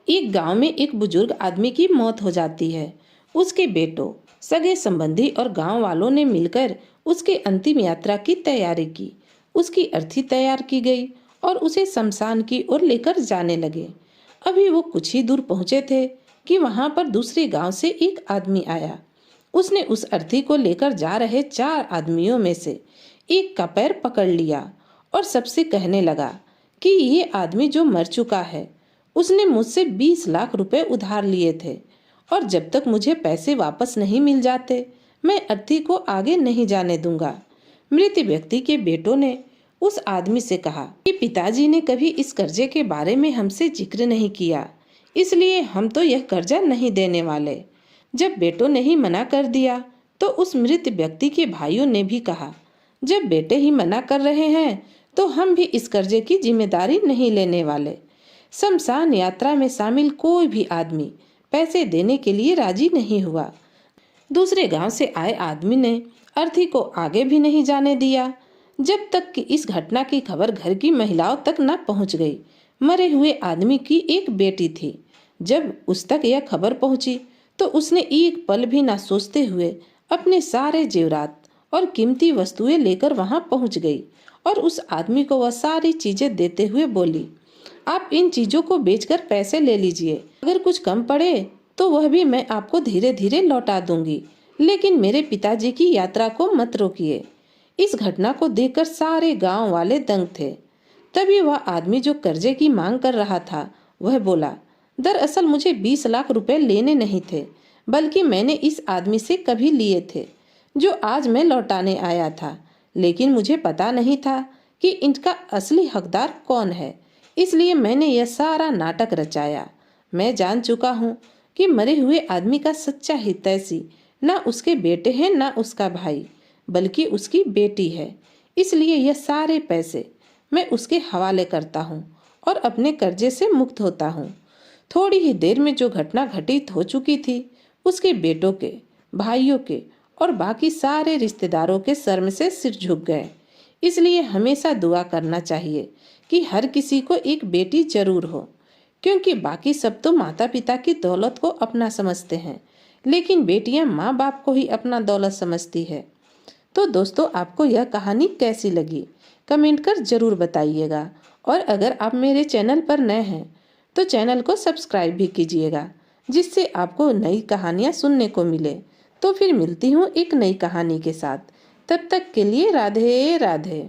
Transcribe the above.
एक गांव में एक बुजुर्ग आदमी की मौत हो जाती है। उसके बेटों, सगे संबंधी और गांव वालों ने मिलकर उसके अंतिम यात्रा की तैयारी की। उसकी अर्थी तैयार की गई और उसे शमशान की ओर लेकर जाने लगे। अभी वो कुछ ही दूर पहुंचे थे कि वहां पर दूसरे गांव से एक आदमी आया। उसने उस अर्थी को लेकर जा रहे 4 आदमियों में से एक का पैर पकड़ लिया और सबसे कहने लगा कि ये आदमी जो मर चुका है, उसने मुझसे 20 लाख रुपए उधार लिए थे और जब तक मुझे पैसे वापस नहीं मिल जाते, मैं अर्थी को आगे नहीं जाने दूंगा। मृत व्यक्ति के बेटों ने उस आदमी से कहा कि पिताजी ने कभी इस कर्जे के बारे में हमसे जिक्र नहीं किया, इसलिए हम तो यह कर्जा नहीं देने वाले। जब बेटों ने ही मना कर दिया तो उस मृत व्यक्ति के भाइयों ने भी कहा, जब बेटे ही मना कर रहे हैं तो हम भी इस कर्जे की जिम्मेदारी नहीं लेने वाले। शमशान यात्रा में शामिल कोई भी आदमी पैसे देने के लिए राजी नहीं हुआ। दूसरे गांव से आए आदमी ने अर्थी को आगे भी नहीं जाने दिया, जब तक कि इस घटना की खबर घर की महिलाओं तक न पहुंच गई। मरे हुए आदमी की एक बेटी थी। जब उस तक यह खबर पहुंची तो उसने एक पल भी न सोचते हुए अपने सारे जेवरात और कीमती वस्तुएं लेकर वहां पहुंच गई और उस आदमी को वह सारी चीजें देते हुए बोली, आप इन चीजों को बेचकर पैसे ले लीजिए। अगर कुछ कम पड़े तो वह भी मैं आपको धीरे धीरे लौटा दूंगी, लेकिन मेरे पिताजी की यात्रा को मत रोकिए। इस घटना को देखकर सारे गांव वाले दंग थे। तभी वह आदमी जो कर्जे की मांग कर रहा था, वह बोला, दरअसल मुझे 20 लाख रुपए लेने नहीं थे, बल्कि मैंने इस आदमी से कभी लिए थे, जो आज मैं लौटाने आया था। लेकिन मुझे पता नहीं था कि इनका असली हकदार कौन है, इसलिए मैंने यह सारा नाटक रचाया। मैं जान चुका हूँ कि मरे हुए आदमी का सच्चा हितैषी न उसके बेटे हैं न उसका भाई, बल्कि उसकी बेटी है। इसलिए यह सारे पैसे मैं उसके हवाले करता हूँ और अपने कर्जे से मुक्त होता हूँ। थोड़ी ही देर में जो घटना घटित हो चुकी थी, उसके बेटों के, भाइयों के और बाकी सारे रिश्तेदारों के सर में से सिर झुक गए। इसलिए हमेशा दुआ करना चाहिए कि हर किसी को एक बेटी जरूर हो, क्योंकि बाकी सब तो माता पिता की दौलत को अपना समझते हैं, लेकिन बेटियां माँ बाप को ही अपना दौलत समझती है। तो दोस्तों, आपको यह कहानी कैसी लगी कमेंट कर जरूर बताइएगा, और अगर आप मेरे चैनल पर नए हैं तो चैनल को सब्सक्राइब भी कीजिएगा, जिससे आपको नई कहानियाँ सुनने को मिले। तो फिर मिलती हूँ एक नई कहानी के साथ। तब तक के लिए राधे राधे।